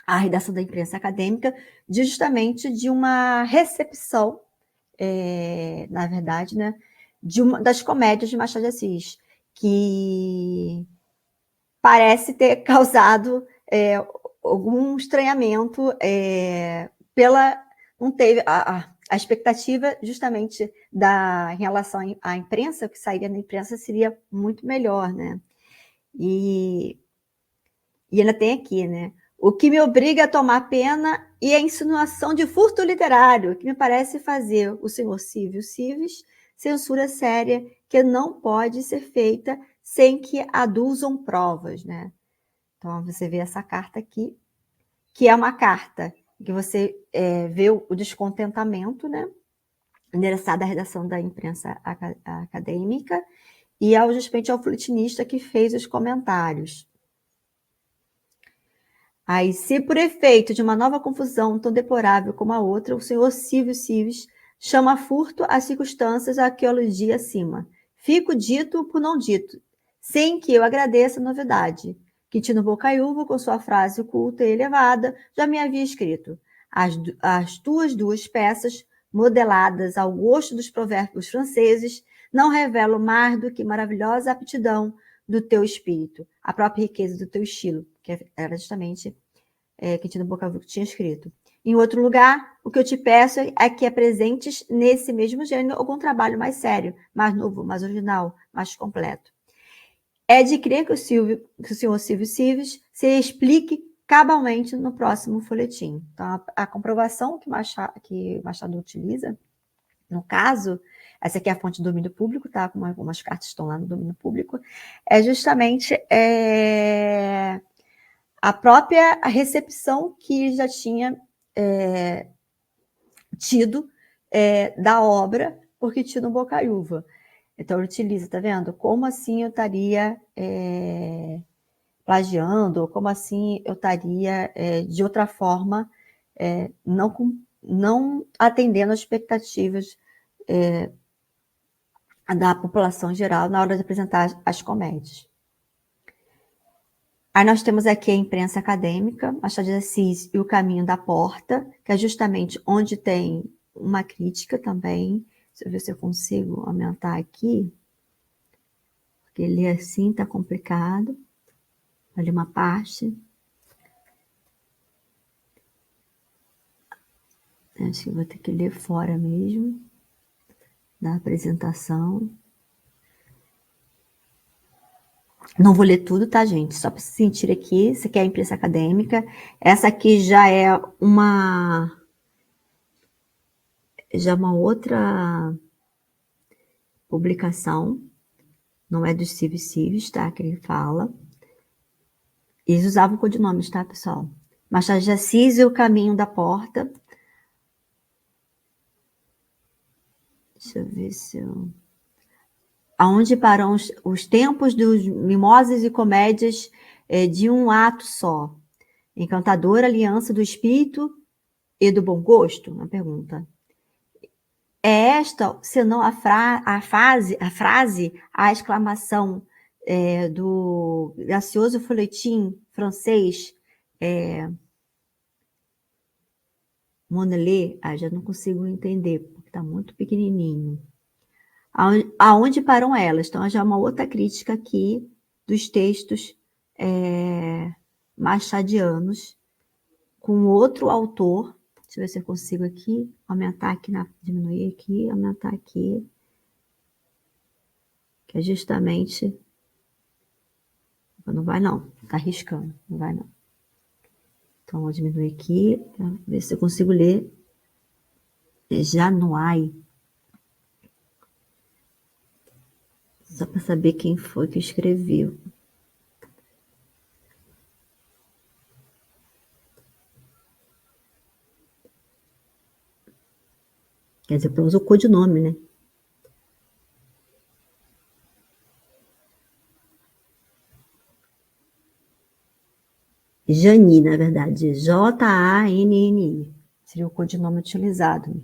à redação da imprensa acadêmica, justamente de uma recepção, na verdade, né, das comédias de Machado de Assis, que parece ter causado algum estranhamento não teve a expectativa justamente em relação à imprensa, o que sairia na imprensa seria muito melhor, né? E ainda tem aqui, né? O que me obriga a tomar pena e a insinuação de furto literário, que me parece fazer o senhor Silvio Cives censura séria que não pode ser feita sem que aduzam provas, né? Então, você vê essa carta aqui, que é uma carta que você vê o descontentamento, né? Endereçada à redação da imprensa acadêmica e, justamente, ao folhetinista que fez os comentários. Aí, se por efeito de uma nova confusão tão deplorável como a outra, o senhor Silvio Cives chama furto as circunstâncias a que eu aludi acima, fico dito por não dito, sem que eu agradeça a novidade. Quintino Bocaiúva, com sua frase culta e elevada, já me havia escrito: as tuas 2 peças, modeladas ao gosto dos provérbios franceses, não revelam mais do que maravilhosa aptidão do teu espírito, a própria riqueza do teu estilo, que era justamente Quintino Bocaiúva que tinha escrito. Em outro lugar, o que eu te peço é que apresentes nesse mesmo gênero algum trabalho mais sério, mais novo, mais original, mais completo. É de crer que o senhor Silvio Cives se explique cabalmente no próximo folhetim. Então, a comprovação que Machado utiliza, no caso, essa aqui é a fonte do domínio público, tá? Como algumas cartas estão lá no domínio público, é justamente a própria recepção que já tinha tido da obra por Quintino Bocaiúva. Então, ele utiliza, tá vendo? Como assim eu estaria plagiando? Como assim eu estaria, de outra forma, não atendendo às expectativas da população geral na hora de apresentar as comédias? Aí nós temos aqui a imprensa acadêmica, Machado de Assis e O Caminho da Porta, que é justamente onde tem uma crítica também. Deixa eu ver se eu consigo aumentar aqui, porque ler assim está complicado. Ali uma parte. Acho que eu vou ter que ler fora mesmo da apresentação. Não vou ler tudo, tá, gente? Só para sentir aqui. Isso aqui é a imprensa acadêmica. Essa aqui já é uma outra publicação. Não é dos Civis, tá? Que ele fala. Eles usavam codinomes, tá, pessoal? Machado de Assis e o Caminho da Porta. Deixa eu ver se eu... Aonde param os tempos dos mimosas e comédias de um ato só. Encantadora aliança do espírito e do bom gosto? Uma pergunta. É esta, senão a frase, a exclamação do gracioso folhetim francês Monnelet, já não consigo entender, porque está muito pequenininho. Aonde param elas? Então, já é uma outra crítica aqui dos textos machadianos, com outro autor. Deixa eu ver se eu consigo aqui, aumentar aqui, diminuir aqui, aumentar aqui, que é justamente... Não vai não, tá arriscando, não vai não. Então, vou diminuir aqui, para ver se eu consigo ler Januai. Só para saber quem foi que escreveu. Quer dizer, para usar o codinome, né? Jani, na verdade, Janni, seria o codinome utilizado.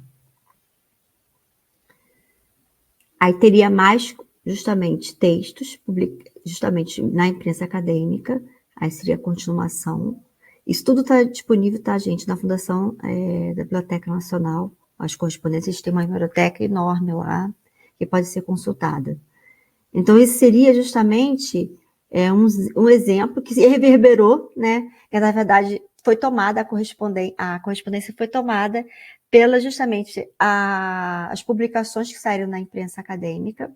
Aí teria mais, justamente, textos, justamente na imprensa acadêmica, aí seria a continuação. Isso tudo está disponível, tá, gente, na Fundação da Biblioteca Nacional. As correspondências têm uma biblioteca enorme lá, que pode ser consultada. Então, esse seria justamente um exemplo que se reverberou, né? Que, na verdade, foi tomada, a correspondência foi tomada pela, justamente, as publicações que saíram na imprensa acadêmica,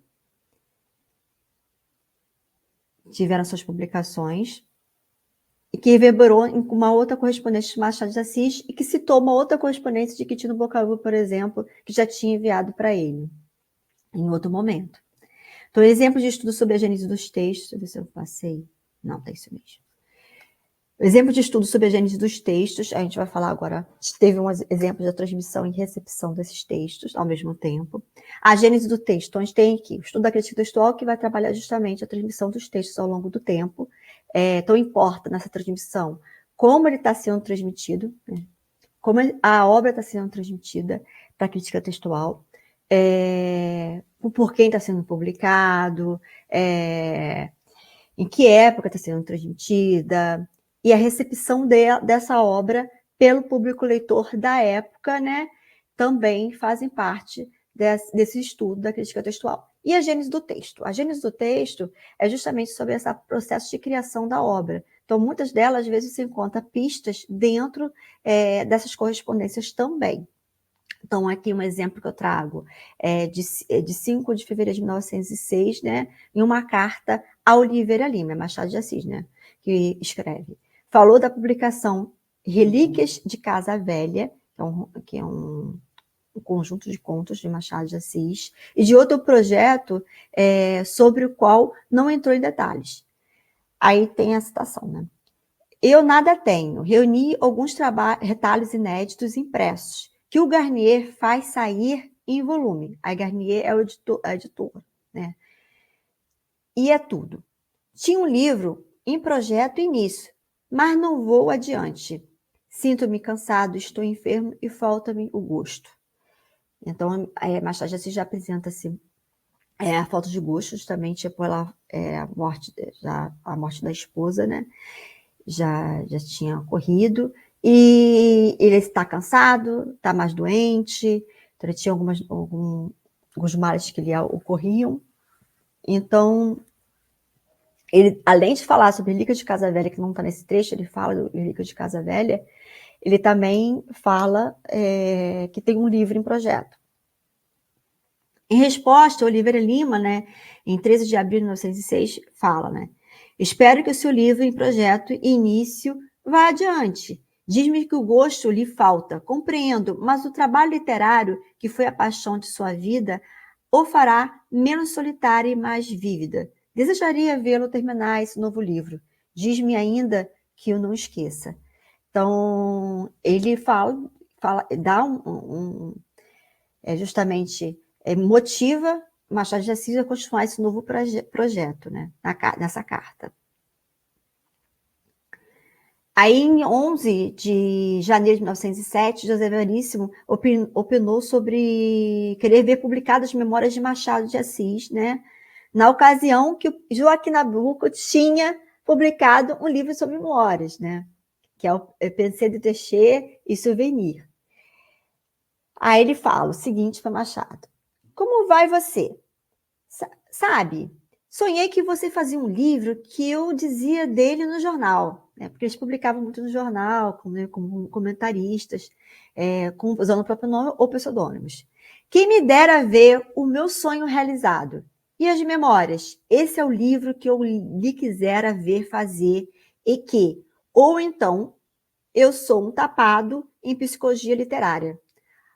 tiveram suas publicações, e que reverberou em uma outra correspondência de Machado de Assis, e que citou uma outra correspondência de Quintino Bocaiúva, por exemplo, que já tinha enviado para ele, em outro momento. Então, exemplos de estudo sobre a gênese dos textos, deixa eu ver se eu passei. Não, tá isso mesmo. Exemplo de estudo sobre a gênese dos textos, a gente vai falar agora, teve um exemplo da transmissão e recepção desses textos ao mesmo tempo. A gênese do texto, então a gente tem aqui o estudo da crítica textual, que vai trabalhar justamente a transmissão dos textos ao longo do tempo. Então, importa nessa transmissão como ele está sendo transmitido, né? Como a obra está sendo transmitida para a crítica textual, por quem está sendo publicado, em que época está sendo transmitida, e a recepção dessa obra pelo público leitor da época, né, também fazem parte desse estudo da crítica textual. E a gênese do texto? A gênese do texto é justamente sobre esse processo de criação da obra. Então, muitas delas, às vezes, se encontra pistas dentro dessas correspondências também. Então, aqui um exemplo que eu trago de 5 de fevereiro de 1906, né, em uma carta a Oliveira Lima, Machado de Assis, né, que escreve. Falou da publicação Relíquias de Casa Velha, que é um conjunto de contos de Machado de Assis, e de outro projeto sobre o qual não entrou em detalhes. Aí tem a citação, né? Eu nada tenho, reuni alguns retalhos inéditos impressos, que o Garnier faz sair em volume. A Garnier é o editor, né? E é tudo. Tinha um livro em projeto início, mas não vou adiante. Sinto-me cansado, estou enfermo e falta-me o gosto. Então, Machado de Assis já apresenta-se a falta de gosto, justamente pela a morte da esposa, né? Já tinha ocorrido, e ele está cansado, está mais doente, então ele tinha alguns males que lhe ocorriam. Então, ele, além de falar sobre Relíquias de Casa Velha, que não está nesse trecho, ele fala do Relíquias de Casa Velha, ele também fala que tem um livro em projeto. Em resposta, Oliveira Lima, né, em 13 de abril de 1906, fala, né, espero que o seu livro em projeto e início vá adiante. Diz-me que o gosto lhe falta, compreendo, mas o trabalho literário, que foi a paixão de sua vida, o fará menos solitária e mais vívida. Desejaria vê-lo terminar esse novo livro. Diz-me ainda que eu não esqueça. Então, ele dá justamente motiva Machado de Assis a continuar esse novo projeto, né, nessa carta. Aí, em 11 de janeiro de 1907, José Veríssimo opinou sobre querer ver publicadas as memórias de Machado de Assis, né, na ocasião que o Joaquim Nabuco tinha publicado um livro sobre memórias, né, que é o Pensée de Técher e Souvenir. Aí ele fala o seguinte para Machado: como vai você? Sabe, sonhei que você fazia um livro que eu dizia dele no jornal, né? Porque eles publicavam muito no jornal, como comentaristas, usando o próprio nome ou pseudônimos. Quem me dera ver o meu sonho realizado. E as memórias? Esse é o livro que eu lhe quisera ver fazer e que, ou então, eu sou um tapado em psicologia literária.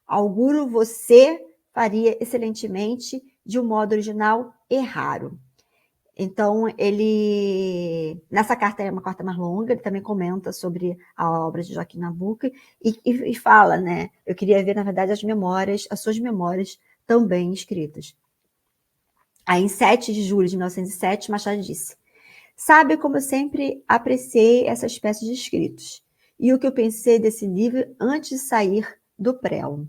Auguro você faria excelentemente, de um modo original e raro. Então, ele, nessa carta, é uma carta mais longa, ele também comenta sobre a obra de Joaquim Nabuco e fala, né, eu queria ver, na verdade, as suas memórias também escritas. Aí, em 7 de julho de 1907, Machado disse: sabe como eu sempre apreciei essa espécie de escritos, e o que eu pensei desse livro antes de sair do préu.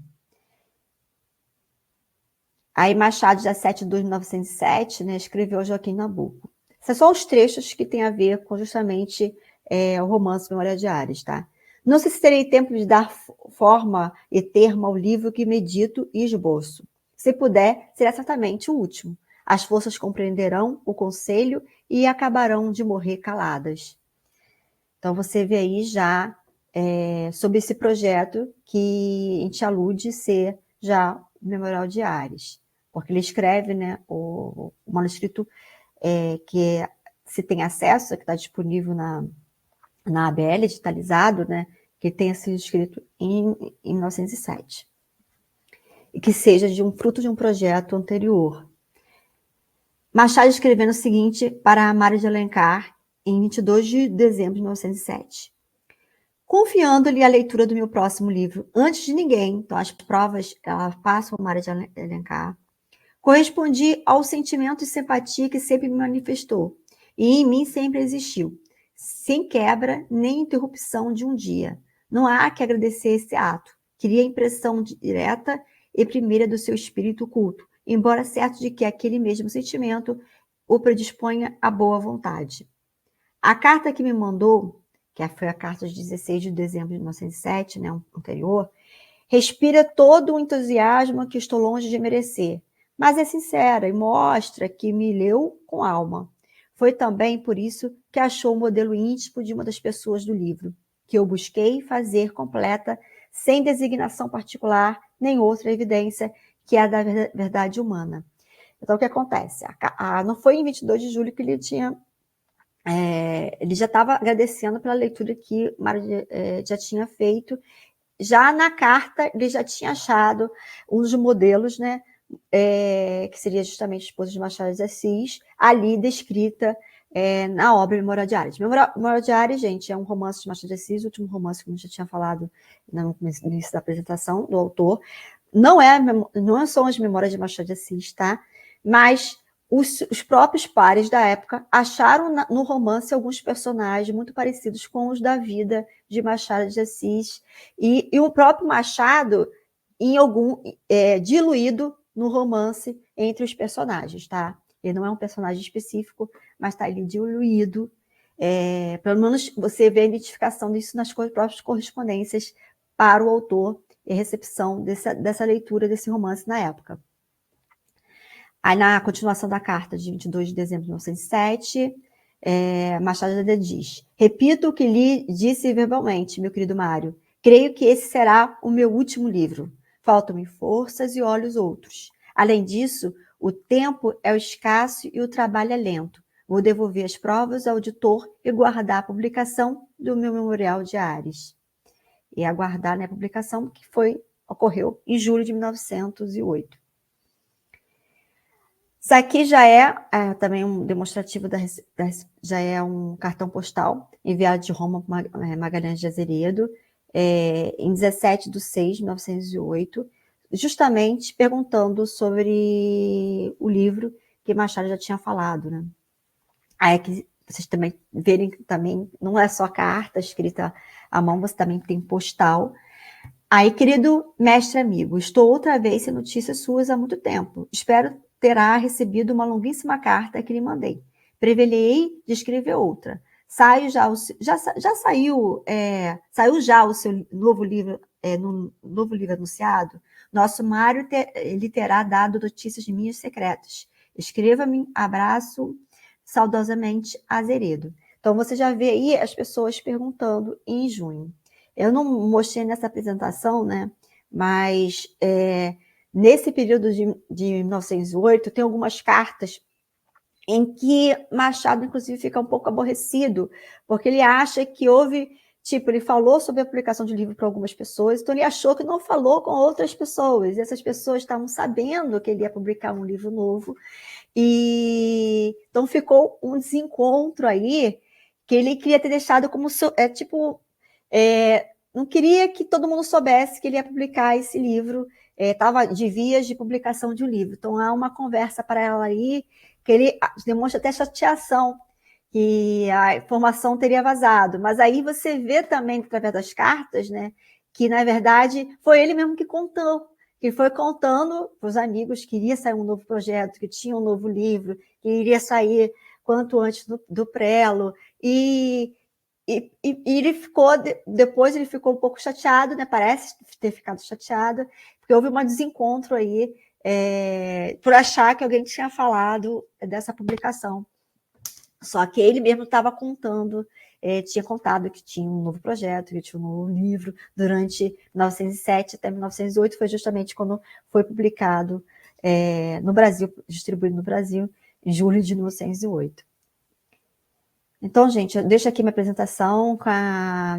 Aí Machado, dia 7 de 1907, né, escreveu Joaquim Nabuco. Esses são os trechos que têm a ver com justamente o romance Memórias Diárias, tá? Não sei se terei tempo de dar forma e termo ao livro que medito e esboço. Se puder, será certamente o último. As forças compreenderão o conselho e acabarão de morrer caladas. Então você vê aí já sobre esse projeto que a gente alude ser já o Memorial de Ares, porque ele escreve, né, o manuscrito que se tem acesso, que está disponível na ABL, digitalizado, né, que tenha sido escrito em 1907. E que seja fruto de um projeto anterior. Machado escrevendo o seguinte para Mário de Alencar, em 22 de dezembro de 1907. Confiando-lhe a leitura do meu próximo livro, antes de ninguém, então as provas passam a Mário de Alencar, correspondi ao sentimento de simpatia que sempre me manifestou, e em mim sempre existiu, sem quebra nem interrupção de um dia. Não há que agradecer esse ato. Queria a impressão direta e primeira do seu espírito culto, embora certo de que aquele mesmo sentimento o predisponha à boa vontade. A carta que me mandou, que foi a carta de 16 de dezembro de 1907, né, anterior, respira todo o entusiasmo que estou longe de merecer, mas é sincera e mostra que me leu com alma. Foi também por isso que achou o modelo íntimo de uma das pessoas do livro, que eu busquei fazer completa, sem designação particular, nem outra evidência, que é a da verdade humana. Então, o que acontece? Não foi em 22 de julho que ele tinha... ele já estava agradecendo pela leitura que Mário já tinha feito. Já na carta, ele já tinha achado um dos modelos, né, que seria justamente a esposa de Machado de Assis, ali descrita na obra Memória de Ares. Memória de Ares, gente, é um romance de Machado de Assis, o último romance que a gente já tinha falado no início da apresentação do autor. Não são as Memórias de Machado de Assis, tá? Mas os próprios pares da época acharam no romance alguns personagens muito parecidos com os da vida de Machado de Assis, e o próprio Machado diluído no romance entre os personagens, tá? Ele não é um personagem específico, mas está ali diluído. Pelo menos você vê a identificação disso nas próprias correspondências para o autor e a recepção dessa leitura desse romance na época. Aí, na continuação da carta de 22 de dezembro de 1907, Machado diz: repito o que lhe disse verbalmente, meu querido Mário, Creio que esse será o meu último livro. Faltam-me forças e olhos outros. Além disso, o tempo é escasso e o trabalho é lento. Vou devolver as provas ao editor e guardar a publicação do meu memorial de Ares. E aguardar, né, a publicação que ocorreu em julho de 1908. Isso aqui já é também um demonstrativo, já é um cartão postal enviado de Roma por Magalhães de Azeredo, em 17/6/1908, justamente perguntando sobre o livro que Machado já tinha falado, né? Aí aqui vocês também verem que também não é só carta escrita à mão, você também tem postal. Aí, querido mestre amigo, estou outra vez sem notícias suas há muito tempo. Espero terá recebido uma longuíssima carta que lhe mandei. Prevelei de escrever outra. Saiu já o seu novo livro, no novo livro anunciado? Nosso Mário lhe terá dado notícias de minhas secretas. Escreva-me, abraço saudosamente, Azeredo. Então, você já vê aí as pessoas perguntando em junho. Eu não mostrei nessa apresentação, né? Mas nesse período de 1908, tem algumas cartas em que Machado, inclusive, fica um pouco aborrecido, porque ele acha que houve, tipo, ele falou sobre a publicação de livro para algumas pessoas, então ele achou que não falou com outras pessoas, e essas pessoas estavam sabendo que ele ia publicar um livro novo, e então ficou um desencontro aí, que ele queria ter deixado como, não queria que todo mundo soubesse que ele ia publicar esse livro, estava de vias de publicação de um livro. Então, há uma conversa para ela aí, que ele demonstra até chateação, que a informação teria vazado. Mas aí você vê também, através das cartas, né, que, na verdade, foi ele mesmo que contou, que foi contando para os amigos que iria sair um novo projeto, que tinha um novo livro, que iria sair quanto antes do prelo, e ele ficou, depois ele ficou um pouco chateado, né? Parece ter ficado chateado, porque houve um desencontro aí, por achar que alguém tinha falado dessa publicação. Só que ele mesmo estava contando, tinha contado que tinha um novo projeto, que tinha um novo livro, durante 1907 até 1908, foi justamente quando foi publicado no Brasil, distribuído no Brasil, em julho de 1908. Então, gente, eu deixo aqui minha apresentação,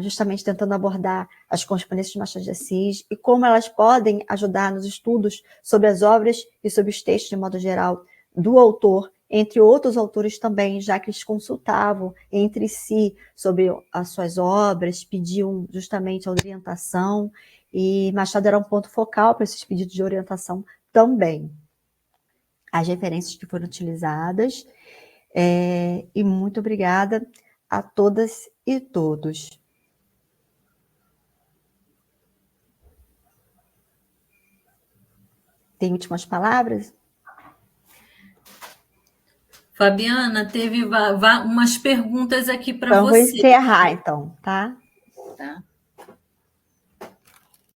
justamente tentando abordar as correspondências de Machado de Assis e como elas podem ajudar nos estudos sobre as obras e sobre os textos, de modo geral, do autor, entre outros autores também, já que eles consultavam entre si sobre as suas obras, pediam justamente a orientação, e Machado era um ponto focal para esses pedidos de orientação também. As referências que foram utilizadas. E muito obrigada a todas e todos. Tem últimas palavras? Fabiana, teve umas perguntas aqui para Então, você. vou encerrar, então, tá? Tá.